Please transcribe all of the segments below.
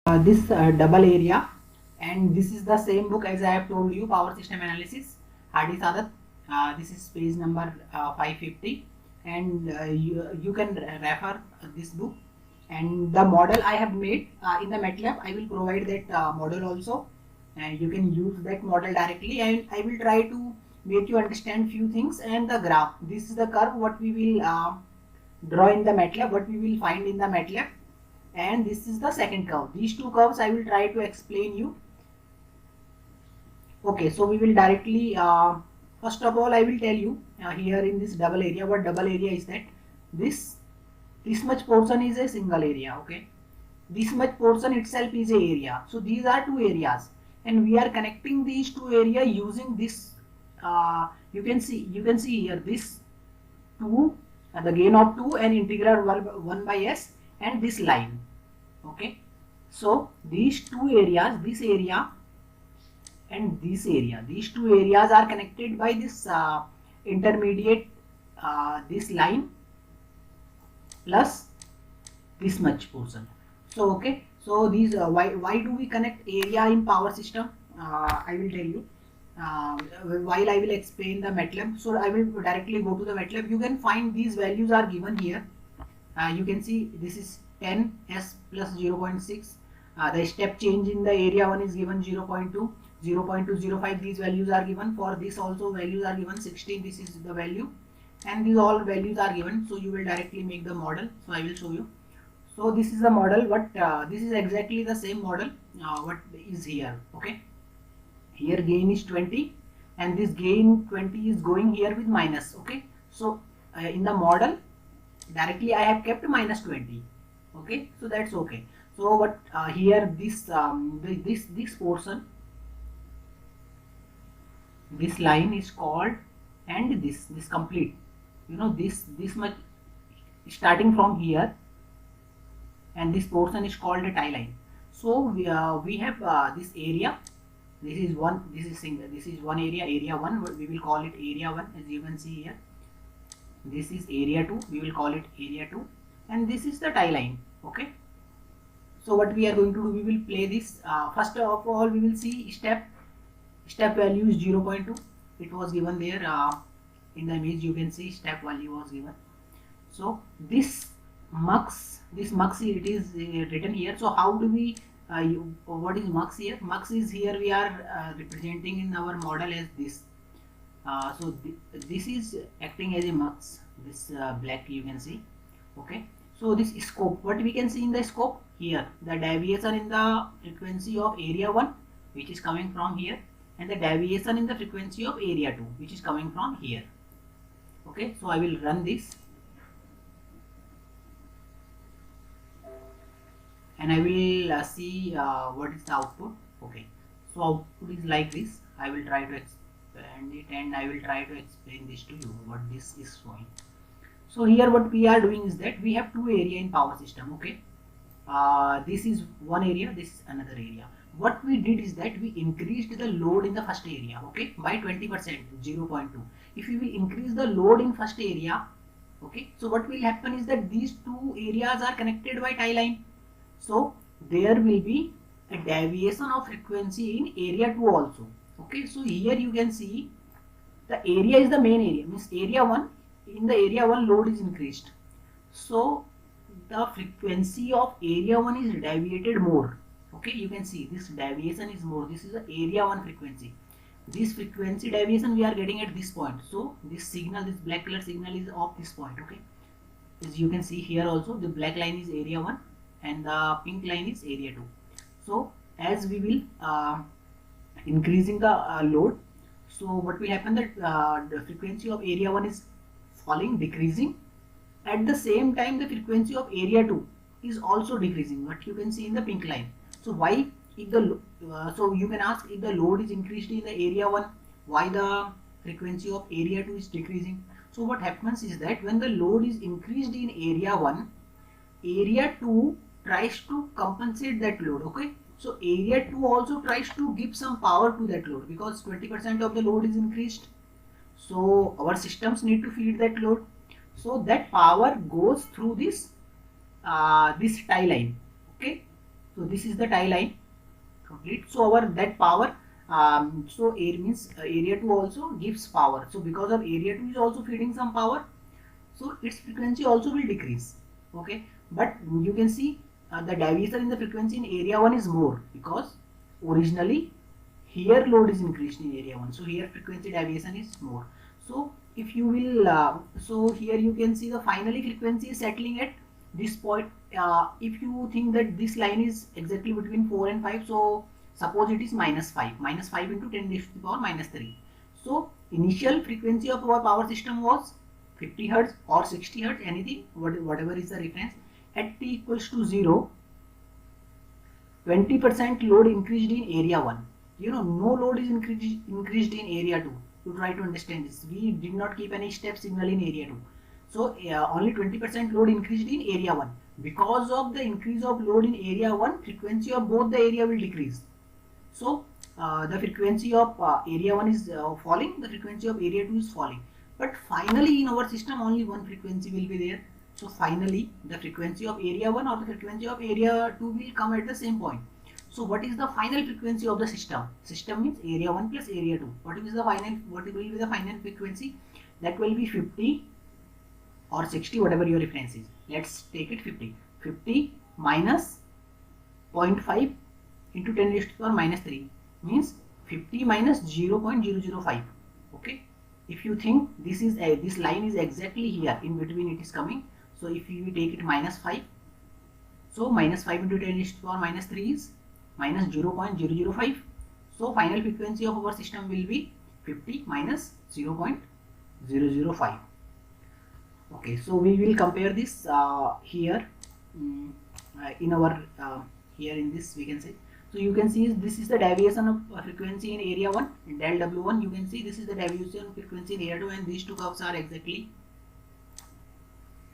this double area, and this is the same book as I have told you, Power System Analysis, Hadi Sadat. This is page number 550, and you can refer this book. And the model I have made in the MATLAB, I will provide that model also. You can use that model directly, and I will try to make you understand few things. And the graph, this is the curve what we will draw in the MATLAB, what we will find in the MATLAB. And this is the second curve. These two curves I will try to explain you. Okay, so we will directly first of all I will tell you here in this double area, what double area is that this much portion is a single area. Okay, this much portion itself is a area. So these are two areas, and we are connecting these two areas using this you can see here this 2 the gain of 2 and integral 1 by s and this line. Okay, so these two areas, this area and this area, these two areas are connected by this intermediate this line plus this much portion. So okay, so these why do we connect area in power system? I will tell you while I will explain the MATLAB. So I will directly go to the MATLAB. You can find these values are given here. You can see this is 10 s plus 0.6. The step change in the area 1 is given 0.2, 0.205. These values are given. For this also values are given 16. This is the value, and these all values are given. So you will directly make the model. So I will show you. So this is the model. What this is exactly the same model. What is here? Okay, here gain is 20, and this gain 20 is going here with minus. Okay, so in the model directly I have kept minus 20. Okay, so that's okay. So what here this this portion, this line is called, and this complete, you know, this much starting from here, and this portion is called a tie line. So we have this area. This is one. This is single. This is one area. Area 1. We will call it area 1, as you can see here. This is area 2. We will call it area 2, and this is the tie line. Okay. So what we are going to do? We will play this. First of all, we will see step value is 0.2. It was given there in the image. You can see step value was given. So this mux it is written here. So how do we what is mux here? Mux is here we are representing in our model as this. So this is acting as a mux. This black you can see. Okay. So this scope, what we can see in the scope here, the deviation in the frequency of area 1, which is coming from here, and the deviation in the frequency of area 2, which is coming from here. Okay. So I will run this, and I will see what is the output. Okay, so output is like this. I will try to expand it, and I will try to explain this to you what this is showing. So here what we are doing is that we have two area in power system. Okay, this is one area, this is another area. What we did is that we increased the load in the first area, okay, by 20%, 0.2. If we will increase the load in first area, okay, so what will happen is that these two areas are connected by tie line. So there will be a deviation of frequency in area 2 also. Okay, so here you can see the area is the main area, means area 1. In the area 1 load is increased, so the frequency of area 1 is deviated more. Okay, you can see this deviation is more. This is the area 1 frequency. This frequency deviation we are getting at this point. So this signal, this black color signal is of this point. Okay, as you can see here also, the black line is area 1 and the pink line is area 2. So as we will increasing the load, so what will happen that the frequency of area 1 is falling, decreasing. At the same time the frequency of area 2 is also decreasing, what you can see in the pink line. So why, if the so you can ask, if the load is increased in the area 1, why the frequency of area 2 is decreasing? So what happens is that when the load is increased in area 1, area 2 tries to compensate that load. Okay, so area 2 also tries to give some power to that load, because 20% of the load is increased. So our systems need to feed that load. So that power goes through this this tie line. Okay, So this is the tie line complete. So our that power, so air means area 2 also gives power. So because of area 2 is also feeding some power, so its frequency also will decrease. Okay, but you can see the deviation in the frequency in area 1 is more, because originally here load is increased in area 1, so here frequency deviation is more. So if you will, so here you can see the finally frequency is settling at this point. If you think that this line is exactly between 4 and 5, so suppose it is -5 into 10 raised to the power -3. So initial frequency of our power system was 50 hertz or 60 hertz, anything, whatever is the reference. At t equals to 0, 20% load increased in area 1. You know, no load is increased in area 2. To try to understand this, we did not keep any step signal in area 2. So only 20% load increased in area 1. Because of the increase of load in area 1, frequency of both the area will decrease. So the frequency of area 1 is falling, the frequency of area 2 is falling. But finally in our system only one frequency will be there. So finally the frequency of area 1 or the frequency of area 2 will come at the same point. So what is the final frequency of the system? System means area 1 plus area 2. What will be the final frequency? That will be 50 or 60, whatever your reference is. Let's take it 50. 50 minus 0.5 into 10 raised to the power -3 means 50 minus 0.005. Okay. If you think this is this line is exactly here in between, it is coming. So if you take it -5, so -5 into 10 raised to the power -3 is minus 0.005. So final frequency of our system will be 50 minus 0.005. Okay, so we will compare this here in our here in this we can say. So you can see this is the deviation of frequency in area 1, in del W1. You can see this is the deviation of frequency in area 2, and these two curves are exactly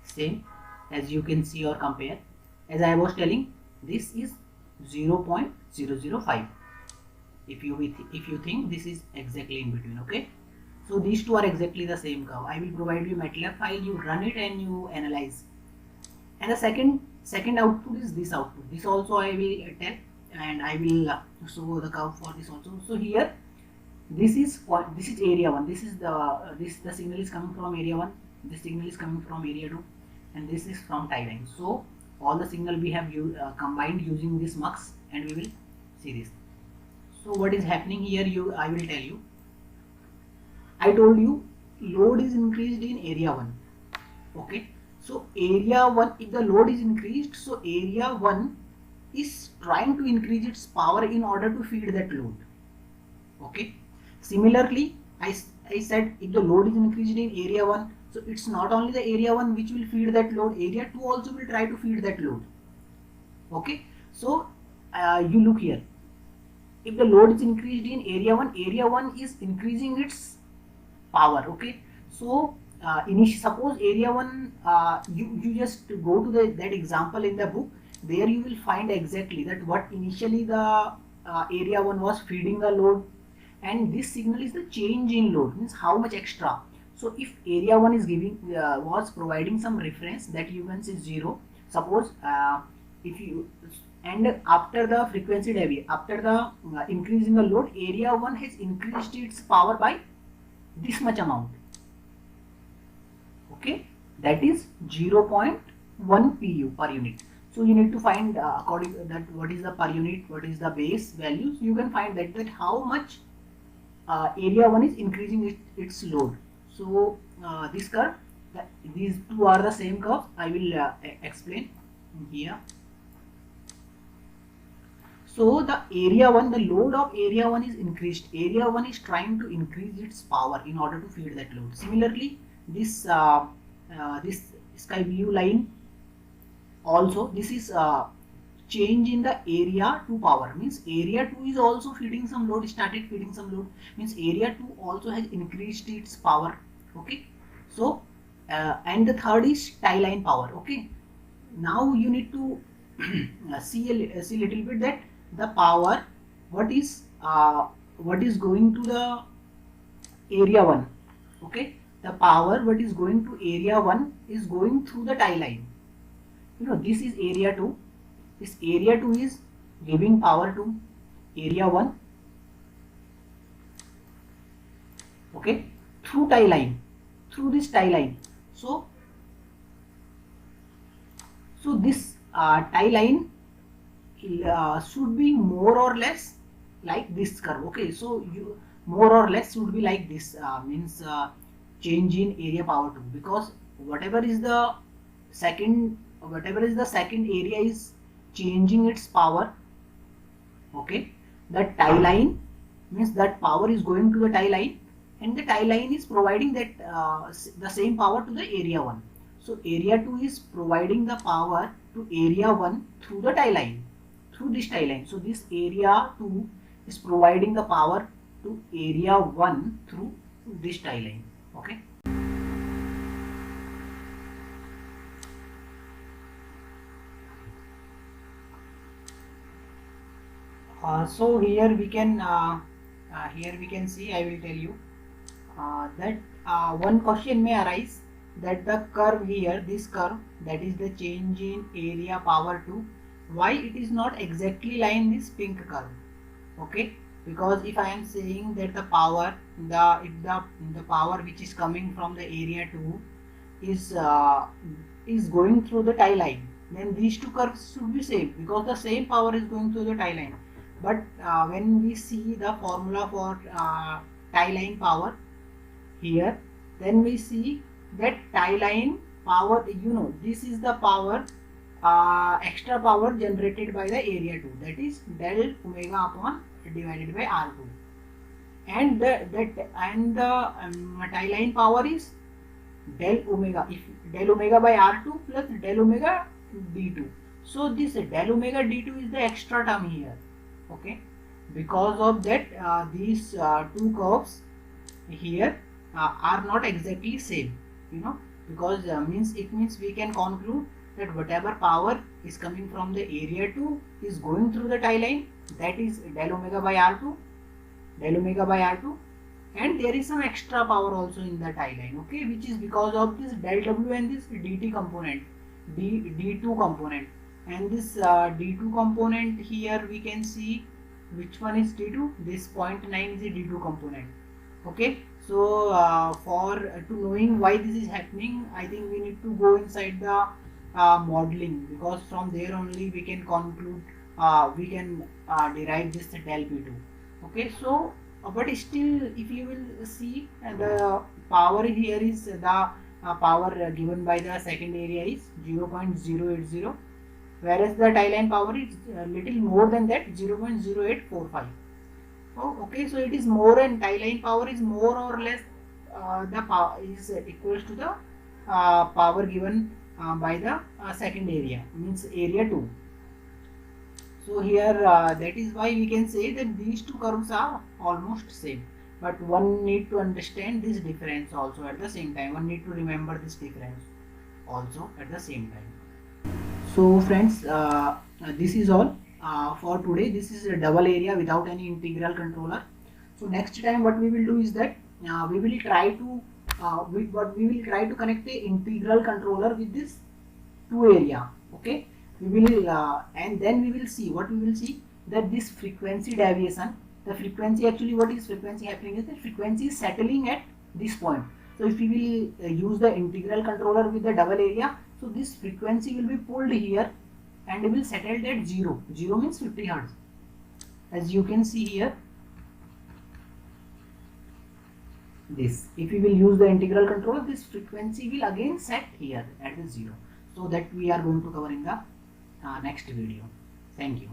same, as you can see or compare. As I was telling, this is 0.005. If you think this is exactly in between. Okay, so these two are exactly the same curve. I will provide you MATLAB file, you run it and you analyze. And the second output is this output. This also I will tell, and I will show the curve for this also. So here this is area 1. This is the signal is coming from area 1. This signal is coming from area 2, and this is from tie line. So all the signal we have combined using this mux, and we will see this. So what is happening here, I will tell you. I told you load is increased in area 1. Okay, so area 1, if the load is increased, so area 1 is trying to increase its power in order to feed that load. Okay, similarly I said if the load is increased in area 1, so it's not only the area 1 which will feed that load, area 2 also will try to feed that load. Okay, so you look here, if the load is increased in area 1 is increasing its power. Okay, so suppose area 1, you just go to that example in the book. There you will find exactly that what initially the area 1 was feeding the load, and this signal is the change in load, means how much extra. So if area 1 is giving was providing some reference that you can say 0, suppose if you, and after the frequency deviation, after the increase in the load, area 1 has increased its power by this much amount. Okay, that is 0.1 pu per unit. So you need to find according to that what is the per unit, what is the base values. You can find that how much area 1 is increasing its load. So this curve, these two are the same curve. I will explain here. So the area 1, the load of area 1 is increased. Area 1 is trying to increase its power in order to feed that load. Similarly, this this sky blue line also, this is change in the area 2 power, means area 2 is also feeding some load, started feeding some load, means area 2 also has increased its power. Okay, so and the third is tie line power. Okay, now you need to see little bit that the power what is going to the area 1. Okay, the power what is going to area 1 is going through the tie line. You know, this is area 2. This area 2 is giving power to area 1, okay, through tie line, through this tie line. So this tie line should be more or less like this curve. Okay, so you more or less should be like this, means change in area power 2, because whatever is the second area is changing its power. Okay, that tie line means that power is going to the tie line, and the tie line is providing that the same power to the area 1. So area 2 is providing the power to area 1 through the tie line, through this tie line. So this area 2 is providing the power to area 1 through this tie line. Okay. So here we can see, I will tell you that one question may arise, that the curve here, this curve, that is the change in area power 2, why it is not exactly line this pink curve. Okay, because if I am saying that the power, if the power which is coming from the area 2 is going through the tie line, then these two curves should be same, because the same power is going through the tie line. But when we see the formula for tie line power here, then we see that tie line power, this is the power, extra power generated by the area 2, that is del omega upon divided by R2, and the tie line power is del omega, if del omega by R2 plus del omega d2. So this del omega d2 is the extra term here. Okay, because of that these two curves here are not exactly same, because it means we can conclude that whatever power is coming from the area 2 is going through the tie line, that is del omega by R2, and there is some extra power also in the tie line, okay, which is because of this del W and this dt component, d2 component. And this d2 component here we can see which one is d2, this 0.9 is a d2 component. Okay, so to knowing why this is happening, I think we need to go inside the modeling, because from there only we can conclude, we can derive this del p2. Okay, so but still if you will see the power here is the power given by the second area is 0.080, whereas the tie line power is little more than that, 0.0845. Oh, okay, so it is more, and tie line power is more or less the power is equals to the power given by the second area, means area 2. So here that is why we can say that these two curves are almost same, but one need to understand this difference also at the same time. One need to remember this difference also at the same time. So friends, this is all for today. This is a double area without any integral controller. So next time what we will do is that we will try to connect the integral controller with this two area. Okay, we will and then we will see that this frequency deviation, the frequency, actually what is frequency happening is the frequency is settling at this point. So if we will use the integral controller with the double area, so this frequency will be pulled here and it will settle at 0. 0 means 50 Hertz. As you can see here, this, if we will use the integral controller, this frequency will again set here at the 0. So that we are going to cover in the next video. Thank you.